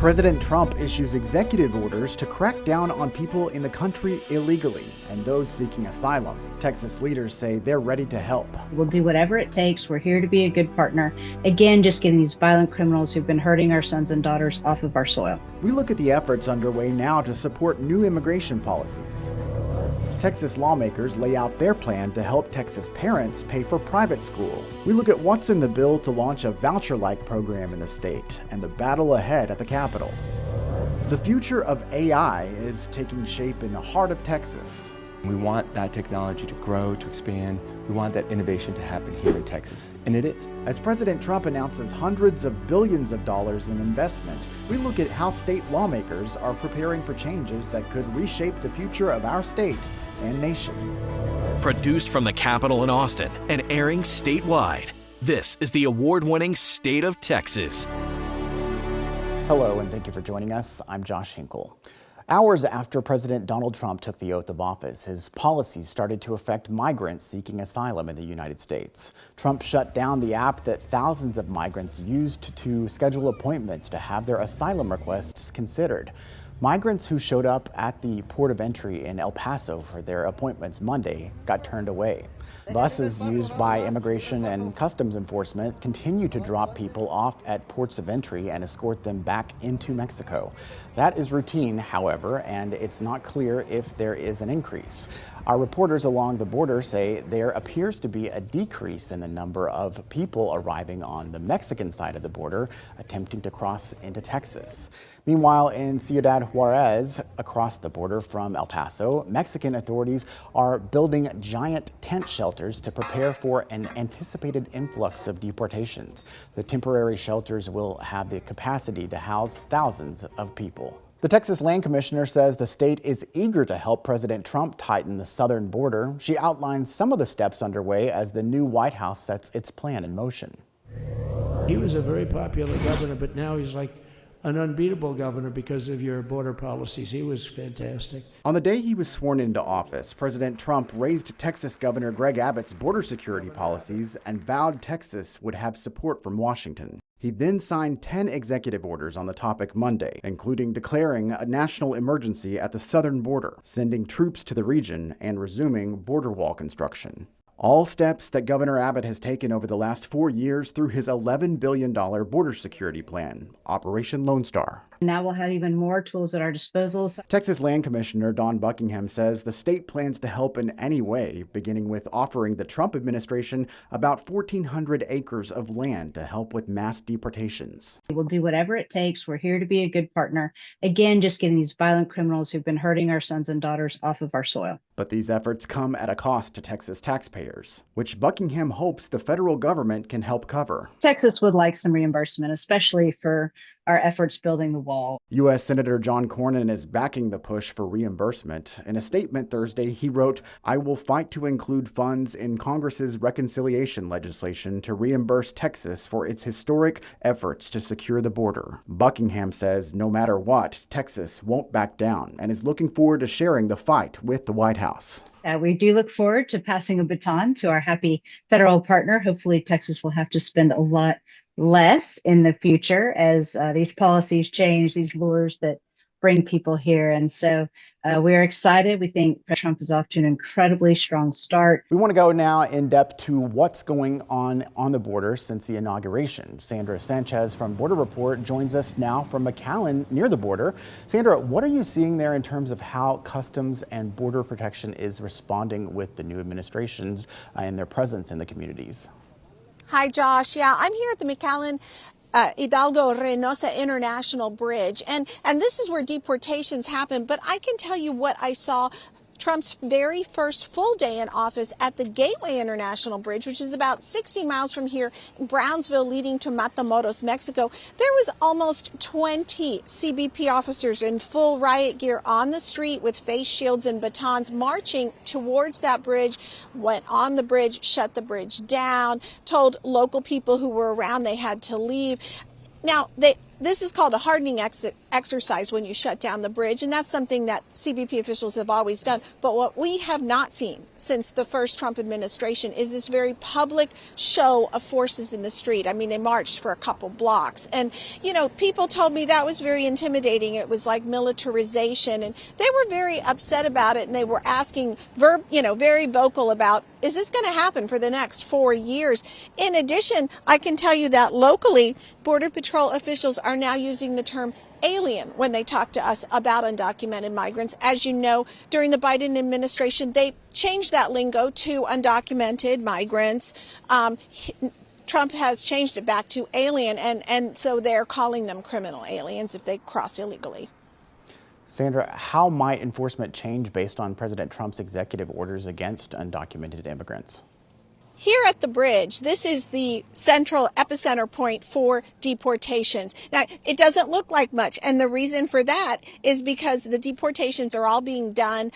President Trump issues executive orders to crack down on people in the country illegally and those seeking asylum. Texas leaders say they're ready to help. We'll do whatever it takes. We're here to be a good partner. Again, just getting these violent criminals who've been hurting our sons and daughters off of our soil. We look at the efforts underway now to support new immigration policies. Texas lawmakers lay out their plan to help Texas parents pay for private school. We look at what's in the bill to launch a voucher-like program in the state and the battle ahead at the Capitol. The future of AI is taking shape in the heart of Texas. We want that technology to grow, to expand. We want that innovation to happen here in Texas, and it is. As President Trump announces hundreds of billions of dollars in investment, we look at how state lawmakers are preparing for changes that could reshape the future of our state and nation. Produced from the Capitol in Austin and airing statewide, this is the award-winning State of Texas. Hello, and thank you for joining us. I'm Josh Hinkle. Hours after President Donald Trump took the oath of office, his policies started to affect migrants seeking asylum in the United States. Trump shut down the app that thousands of migrants used to schedule appointments to have their asylum requests considered. Migrants who showed up at the port of entry in El Paso for their appointments Monday got turned away. Buses used by Immigration and Customs Enforcement continue to drop people off at ports of entry and escort them back into Mexico. That is routine, however, and it's not clear if there is an increase. Our reporters along the border say there appears to be a decrease in the number of people arriving on the Mexican side of the border attempting to cross into Texas. Meanwhile, in Ciudad Juarez, across the border from El Paso, Mexican authorities are building giant tent shelters to prepare for an anticipated influx of deportations. The temporary shelters will have the capacity to house thousands of people. The Texas Land Commissioner says the state is eager to help President Trump tighten the southern border. She outlines some of the steps underway as the new White House sets its plan in motion. He was a very popular governor, but now he's like an unbeatable governor because of your border policies. He was fantastic. On the day he was sworn into office, President Trump raised Texas Governor Greg Abbott's border security policies and vowed Texas would have support from Washington. He then signed 10 executive orders on the topic Monday, including declaring a national emergency at the southern border, sending troops to the region, and resuming border wall construction. All steps that Governor Abbott has taken over the last 4 years through his $11 billion border security plan, Operation Lone Star. Now we'll have even more tools at our disposal. Texas Land Commissioner Dawn Buckingham says the state plans to help in any way, beginning with offering the Trump administration about 1,400 acres of land to help with mass deportations. We'll do whatever it takes. We're here to be a good partner. Again, just getting these violent criminals who've been hurting our sons and daughters off of our soil. But these efforts come at a cost to Texas taxpayers, which Buckingham hopes the federal government can help cover. Texas would like some reimbursement, especially for our efforts building the wall. U.S. Senator John Cornyn is backing the push for reimbursement. In a statement Thursday, he wrote, "I will fight to include funds in Congress's reconciliation legislation to reimburse Texas for its historic efforts to secure the border." Buckingham says no matter what, Texas won't back down and is looking forward to sharing the fight with the White House. We do look forward to passing a baton to our happy federal partner. Hopefully, Texas will have to spend a lot less in the future as these policies change, these lures that bring people here. And so we're excited. We think Trump is off to an incredibly strong start. We want to go now in depth to what's going on the border since the inauguration. Sandra Sanchez from Border Report joins us now from McAllen near the border. Sandra, what are you seeing there in terms of how Customs and Border Protection is responding with the new administrations and their presence in the communities? Hi, Josh. Yeah, I'm here at the McAllen Hidalgo Reynosa International Bridge. And this is where deportations happen. But I can tell you what I saw Trump's very first full day in office at the Gateway International Bridge, which is about 60 miles from here in Brownsville, leading to Matamoros, Mexico. There was almost 20 CBP officers in full riot gear on the street with face shields and batons marching towards that bridge, went on the bridge, shut the bridge down, told local people who were around they had to leave. Now, this is called a hardening exercise when you shut down the bridge, and that's something that CBP officials have always done. But what we have not seen since the first Trump administration is this very public show of forces in the street. I mean, they marched for a couple blocks, and people told me that was very intimidating. It was like militarization, and they were very upset about it, and they were asking very vocal about, is this going to happen for the next 4 years? In addition, I can tell you that locally, Border Patrol officials are now using the term alien when they talk to us about undocumented migrants. As you know, during the Biden administration, they changed that lingo to undocumented migrants. Trump has changed it back to alien, and so they're calling them criminal aliens if they cross illegally. Sandra, how might enforcement change based on President Trump's executive orders against undocumented immigrants? Here at the bridge, this is the central epicenter point for deportations. Now, it doesn't look like much, and the reason for that is because the deportations are all being done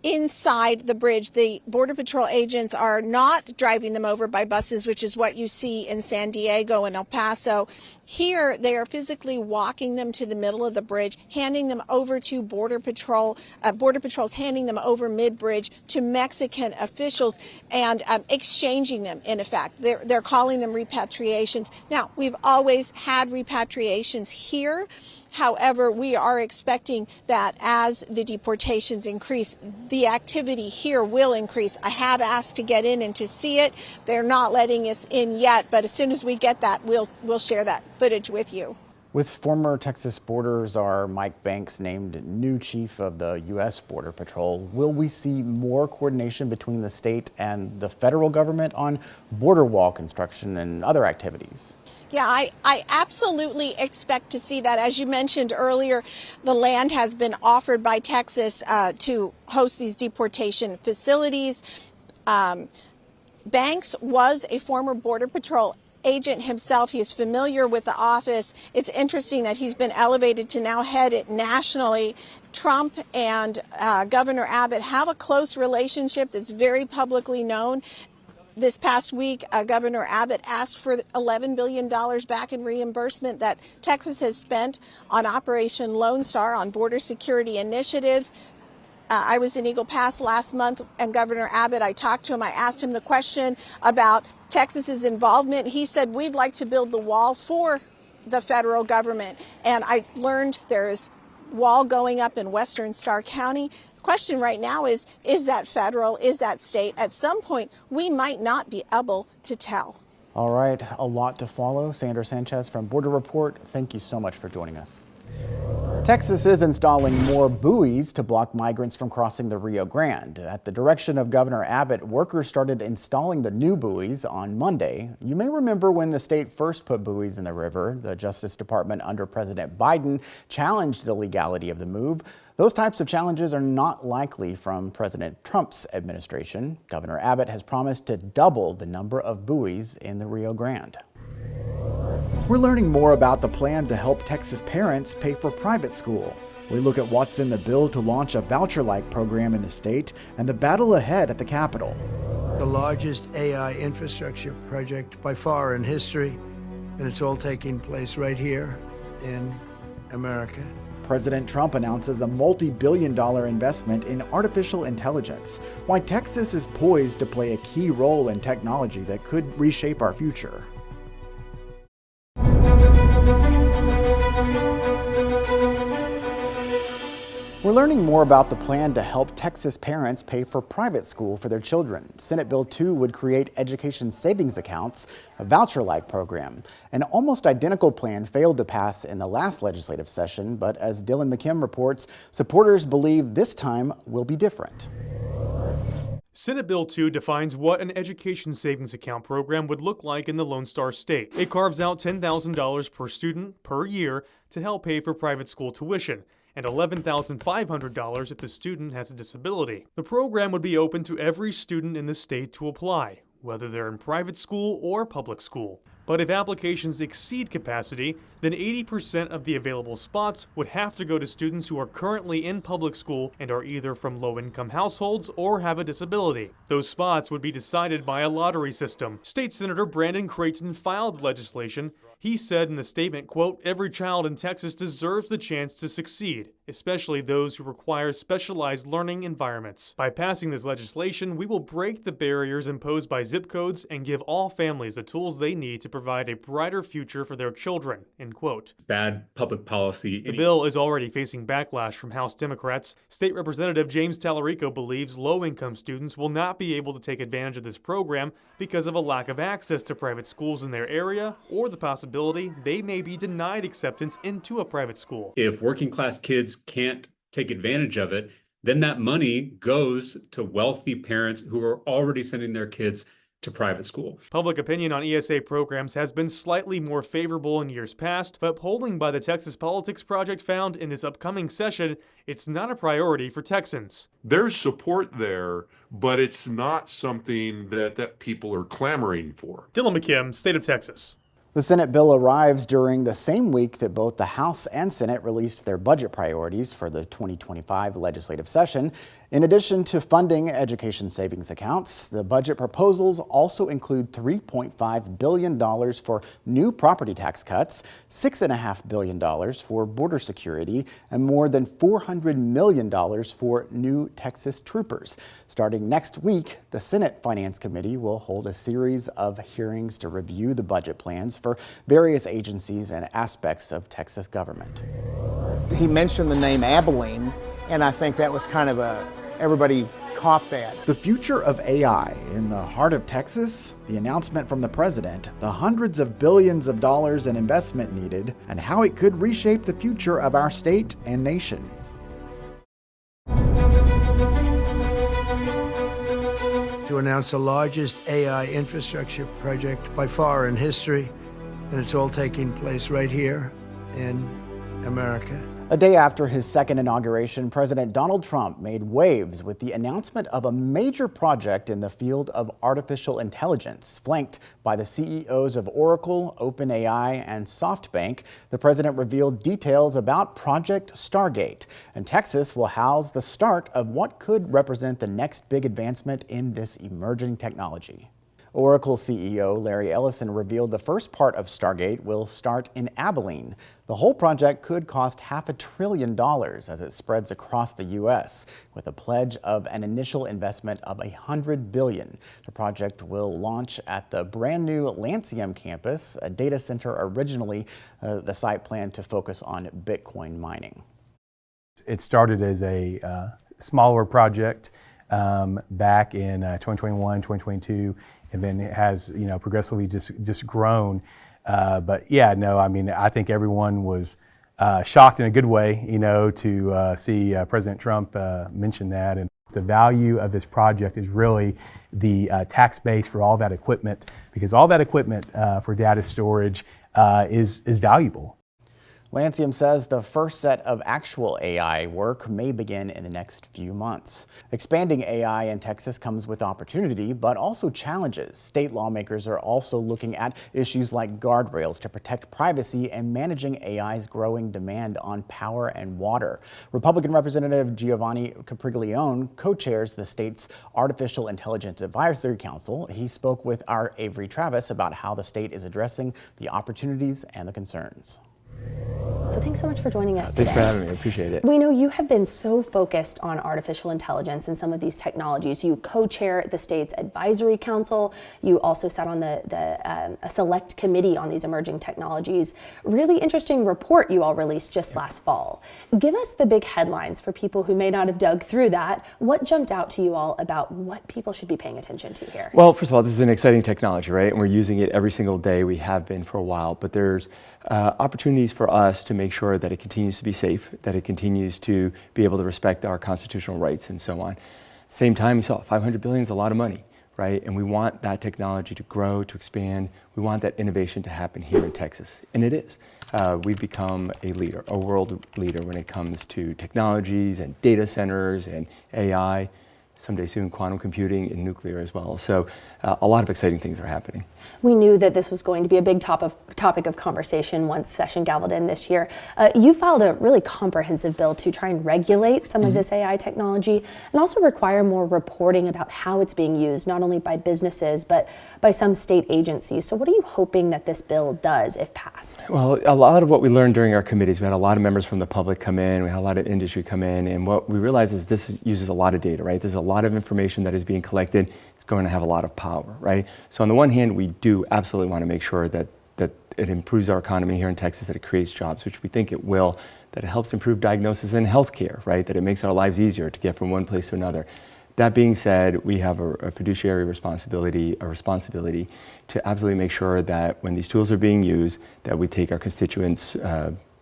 inside the bridge. The Border Patrol agents are not driving them over by buses, which is what you see in San Diego and El Paso. Here, they are physically walking them to the middle of the bridge, handing them over to Border Patrol. Border Patrol's handing them over mid-bridge to Mexican officials and exchanging them, in effect. They're calling them repatriations. Now, we've always had repatriations here. However, we are expecting that as the deportations increase, the activity here will increase. I have asked to get in and to see it. They're not letting us in yet, but as soon as we get that, we'll share that footage with you. With former Texas Border Czar Mike Banks named new chief of the U.S. Border Patrol, will we see more coordination between the state and the federal government on border wall construction and other activities? Yeah, I absolutely expect to see that. As you mentioned earlier, the land has been offered by Texas to host these deportation facilities. Banks was a former Border Patrol agent himself. He is familiar with the office. It's interesting that he's been elevated to now head it nationally. Trump and Governor Abbott have a close relationship that's very publicly known. This past week, Governor Abbott asked for $11 billion back in reimbursement that Texas has spent on Operation Lone Star on border security initiatives. I was in Eagle Pass last month, and Governor Abbott, I talked to him. I asked him the question about Texas's involvement. He said, we'd like to build the wall for the federal government. And I learned there is wall going up in western Starr County. The question right now is that federal? Is that state? At some point, we might not be able to tell. All right, a lot to follow. Sandra Sanchez from Border Report, thank you so much for joining us. Texas is installing more buoys to block migrants from crossing the Rio Grande. At the direction of Governor Abbott, workers started installing the new buoys on Monday. You may remember when the state first put buoys in the river. The Justice Department under President Biden challenged the legality of the move. Those types of challenges are not likely from President Trump's administration. Governor Abbott has promised to double the number of buoys in the Rio Grande. We're learning more about the plan to help Texas parents pay for private school. We look at what's in the bill to launch a voucher-like program in the state and the battle ahead at the Capitol. The largest AI infrastructure project by far in history, and it's all taking place right here in America. President Trump announces a multi-billion-dollar investment in artificial intelligence, why Texas is poised to play a key role in technology that could reshape our future. We're learning more about the plan to help Texas parents pay for private school for their children. Senate Bill 2 would create education savings accounts, a voucher-like program. An almost identical plan failed to pass in the last legislative session, but as Dylan McKim reports, supporters believe this time will be different. Senate Bill 2 defines what an education savings account program would look like in the Lone Star State. It carves out $10,000 per student per year to help pay for private school tuition, and $11,500 if the student has a disability. The program would be open to every student in the state to apply, whether they're in private school or public school. But if applications exceed capacity, then 80% of the available spots would have to go to students who are currently in public school and are either from low-income households or have a disability. Those spots would be decided by a lottery system. State Senator Brandon Creighton filed legislation He said in a statement, quote, "Every child in Texas deserves the chance to succeed, especially those who require specialized learning environments. By passing this legislation, we will break the barriers imposed by zip codes and give all families the tools they need to provide a brighter future for their children," end quote. Bad public policy. The bill is already facing backlash from House Democrats. State Representative James Tallarico believes low-income students will not be able to take advantage of this program because of a lack of access to private schools in their area or the possibility they may be denied acceptance into a private school. If working class kids can't take advantage of it, then that money goes to wealthy parents who are already sending their kids to private school. Public opinion on ESA programs has been slightly more favorable in years past, but polling by the Texas Politics Project found in this upcoming session, it's not a priority for Texans. There's support there, but it's not something that people are clamoring for. Dylan McKim, State of Texas. The Senate bill arrives during the same week that both the House and Senate released their budget priorities for the 2025 legislative session. In addition to funding education savings accounts, the budget proposals also include $3.5 billion for new property tax cuts, $6.5 billion for border security, and more than $400 million for new Texas troopers. Starting next week, the Senate Finance Committee will hold a series of hearings to review the budget plans for various agencies and aspects of Texas government. He mentioned the name Abilene, and I think that was kind of everybody caught that. The future of AI in the heart of Texas, the announcement from the president, the hundreds of billions of dollars in investment needed, and how it could reshape the future of our state and nation. To announce the largest AI infrastructure project by far in history, and it's all taking place right here in America. A day after his second inauguration, President Donald Trump made waves with the announcement of a major project in the field of artificial intelligence. Flanked by the CEOs of Oracle, OpenAI, and SoftBank, the president revealed details about Project Stargate. And Texas will house the start of what could represent the next big advancement in this emerging technology. Oracle CEO Larry Ellison revealed the first part of Stargate will start in Abilene. The whole project could cost $500 billion as it spreads across the U.S., with a pledge of an initial investment of $100 billion. The project will launch at the brand new Lancium campus, a data center originally the site planned to focus on Bitcoin mining. It started as a smaller project back in 2021, 2022. And then it has, progressively just grown. But yeah, no, I mean, I think everyone was shocked in a good way, to see President Trump mention that. And the value of this project is really the tax base for all that equipment, because all that equipment for data storage is valuable. Lancium says the first set of actual AI work may begin in the next few months. Expanding AI in Texas comes with opportunity, but also challenges. State lawmakers are also looking at issues like guardrails to protect privacy and managing AI's growing demand on power and water. Republican Representative Giovanni Capriglione co-chairs the state's Artificial Intelligence Advisory Council. He spoke with our Avery Travis about how the state is addressing the opportunities and the concerns. So thanks so much for joining us today. Thanks for having me. I appreciate it. We know you have been so focused on artificial intelligence and some of these technologies. You co-chair the state's advisory council. You also sat on a select committee on these emerging technologies. Really interesting report you all released just last fall. Give us the big headlines for people who may not have dug through that. What jumped out to you all about what people should be paying attention to here? Well, first of all, this is an exciting technology, right? And we're using it every single day. We have been for a while, but there's opportunities for us to make sure that it continues to be safe, that it continues to be able to respect our constitutional rights and so on. Same time, you saw $500 billion is a lot of money, right? And we want that technology to grow, to expand. We want that innovation to happen here in Texas, and it is. We've become a leader, a world leader when it comes to technologies and data centers and AI. someday soon quantum computing and nuclear as well. So a lot of exciting things are happening. We knew that this was going to be a big topic of conversation once session gavelled in this year. You filed a really comprehensive bill to try and regulate some of this AI technology and also require more reporting about how it's being used, not only by businesses, but by some state agencies. So what are you hoping that this bill does if passed? Well, a lot of what we learned during our committees, we had a lot of members from the public come in, we had a lot of industry come in, and what we realized is this uses a lot of data, right? There's a lot of information that is being collected. It's going to have a lot of power, right? So on the one hand, we do absolutely want to make sure that it improves our economy here in Texas, that it creates jobs, which we think it will, that it helps improve diagnosis in healthcare, right? That it makes our lives easier to get from one place to another. That being said, we have a fiduciary responsibility to absolutely make sure that when these tools are being used, that we take our constituents'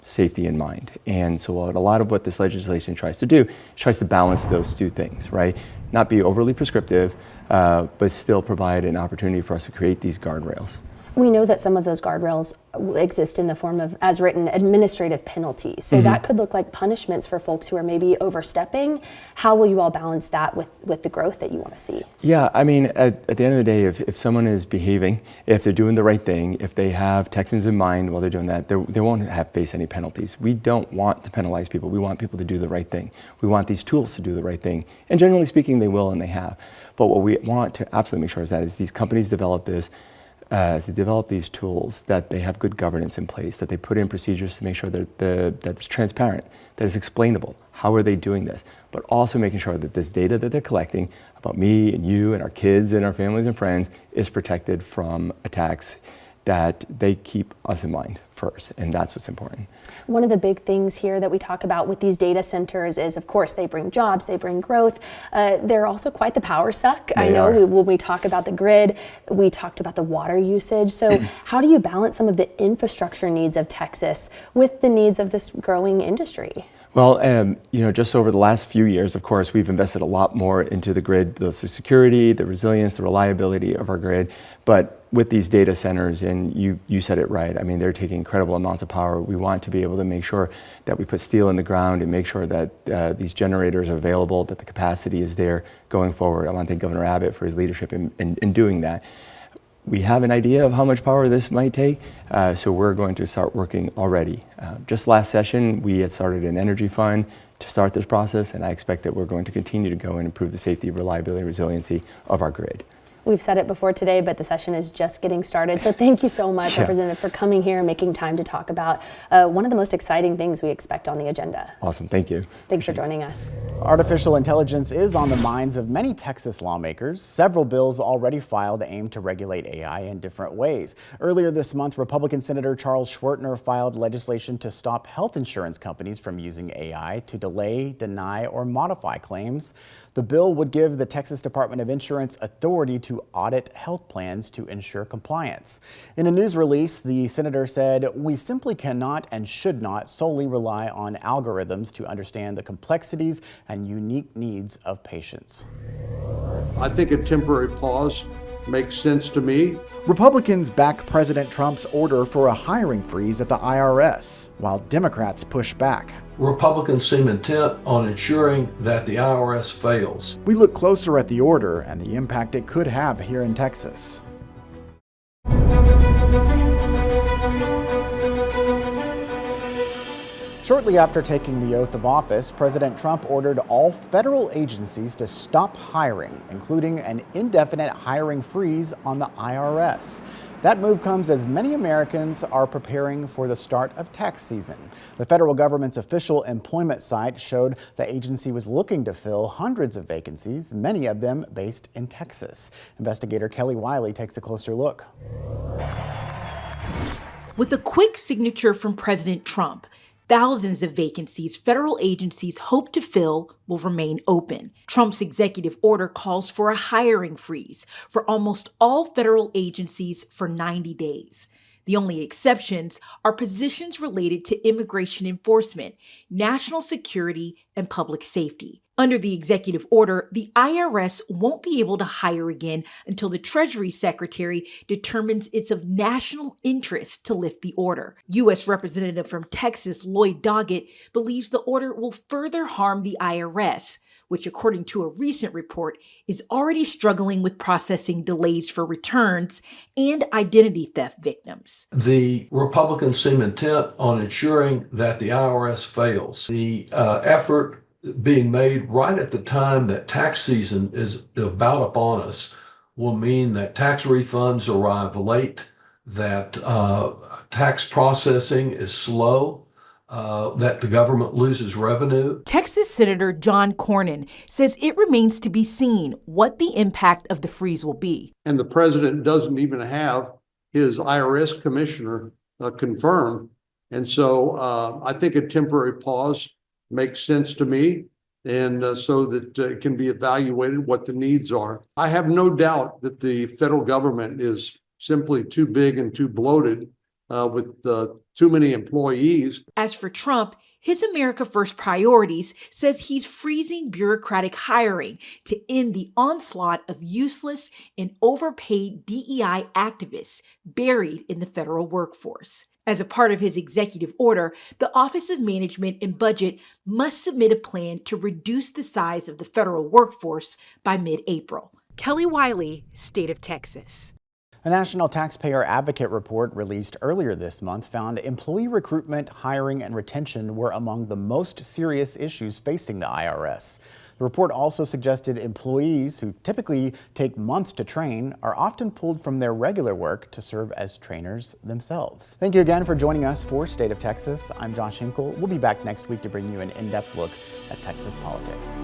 safety in mind. And so a lot of what this legislation tries to do is tries to balance those two things, right? Not be overly prescriptive, but still provide an opportunity for us to create these guardrails. We know that some of those guardrails exist in the form of, as written, administrative penalties. So that could look like punishments for folks who are maybe overstepping. How will you all balance that with the growth that you want to see? Yeah, I mean, at the end of the day, if someone is behaving, if they're doing the right thing, if they have Texans in mind while they're doing that, they won't face any penalties. We don't want to penalize people. We want people to do the right thing. We want these tools to do the right thing. And generally speaking, they will and they have. But what we want to absolutely make sure is that as these companies develop this, as they develop these tools, that they have good governance in place, that they put in procedures to make sure that that's transparent, that it's explainable. How are they doing this? But also making sure that this data that they're collecting about me and you and our kids and our families and friends is protected from attacks, that they keep us in mind first, and that's what's important. One of the big things here that we talk about with these data centers is, of course, they bring jobs, they bring growth. They're also quite the power suck. I know when we talk about the grid, we talked about the water usage. So how do you balance some of the infrastructure needs of Texas with the needs of this growing industry? Well, just over the last few years, of course, we've invested a lot more into the grid, the security, the resilience, the reliability of our grid. But with these data centers, and you said it right, I mean, they're taking incredible amounts of power. We want to be able to make sure that we put steel in the ground and make sure that these generators are available, that the capacity is there going forward. I want to thank Governor Abbott for his leadership in doing that. We have an idea of how much power this might take, so we're going to start working already. Just last session, we had started an energy fund to start this process, and I expect that we're going to continue to go and improve the safety, reliability, and resiliency of our grid. We've said it before today, but the session is just getting started. So thank you so much, Representative, for coming here and making time to talk about one of the most exciting things we expect on the agenda. Awesome, thank you. Thanks for joining us. Artificial intelligence is on the minds of many Texas lawmakers. Several bills already filed aim to regulate AI in different ways. Earlier this month, Republican Senator Charles Schwertner filed legislation to stop health insurance companies from using AI to delay, deny, or modify claims. The bill would give the Texas Department of Insurance authority to audit health plans to ensure compliance. In a news release, the senator said, "We simply cannot and should not solely rely on algorithms to understand the complexities and unique needs of patients." I think a temporary pause makes sense to me. Republicans back President Trump's order for a hiring freeze at the IRS, while Democrats push back. Republicans seem intent on ensuring that the IRS fails. We look closer at the order and the impact it could have here in Texas. Shortly after taking the oath of office, President Trump ordered all federal agencies to stop hiring, including an indefinite hiring freeze on the IRS. That move comes as many Americans are preparing for the start of tax season. The federal government's official employment site showed the agency was looking to fill hundreds of vacancies, many of them based in Texas. Investigator Kelly Wiley takes a closer look. With a quick signature from President Trump, thousands of vacancies federal agencies hope to fill will remain open. Trump's executive order calls for a hiring freeze for almost all federal agencies for 90 days. The only exceptions are positions related to immigration enforcement, national security, and public safety. Under the executive order, the IRS won't be able to hire again until the Treasury Secretary determines it's of national interest to lift the order. U.S. Representative from Texas, Lloyd Doggett, believes the order will further harm the IRS, which, according to a recent report, is already struggling with processing delays for returns and identity theft victims. The Republicans seem intent on ensuring that the IRS fails. The effort being made right at the time that tax season is about upon us will mean that tax refunds arrive late, that tax processing is slow, that the government loses revenue. Texas Senator John Cornyn says it remains to be seen what the impact of the freeze will be. And the president doesn't even have his IRS commissioner confirmed. And so I think a temporary pause makes sense to me, and so that it can be evaluated what the needs are. I have no doubt that the federal government is simply too big and too bloated with too many employees. As for Trump, his America First priorities says he's freezing bureaucratic hiring to end the onslaught of useless and overpaid DEI activists buried in the federal workforce. As a part of his executive order, the Office of Management and Budget must submit a plan to reduce the size of the federal workforce by mid-April. Kelly Wiley, State of Texas. A National Taxpayer Advocate report released earlier this month found employee recruitment, hiring, and retention were among the most serious issues facing the IRS. The report also suggested employees who typically take months to train are often pulled from their regular work to serve as trainers themselves. Thank you again for joining us for State of Texas. I'm Josh Hinkle. We'll be back next week to bring you an in-depth look at Texas politics.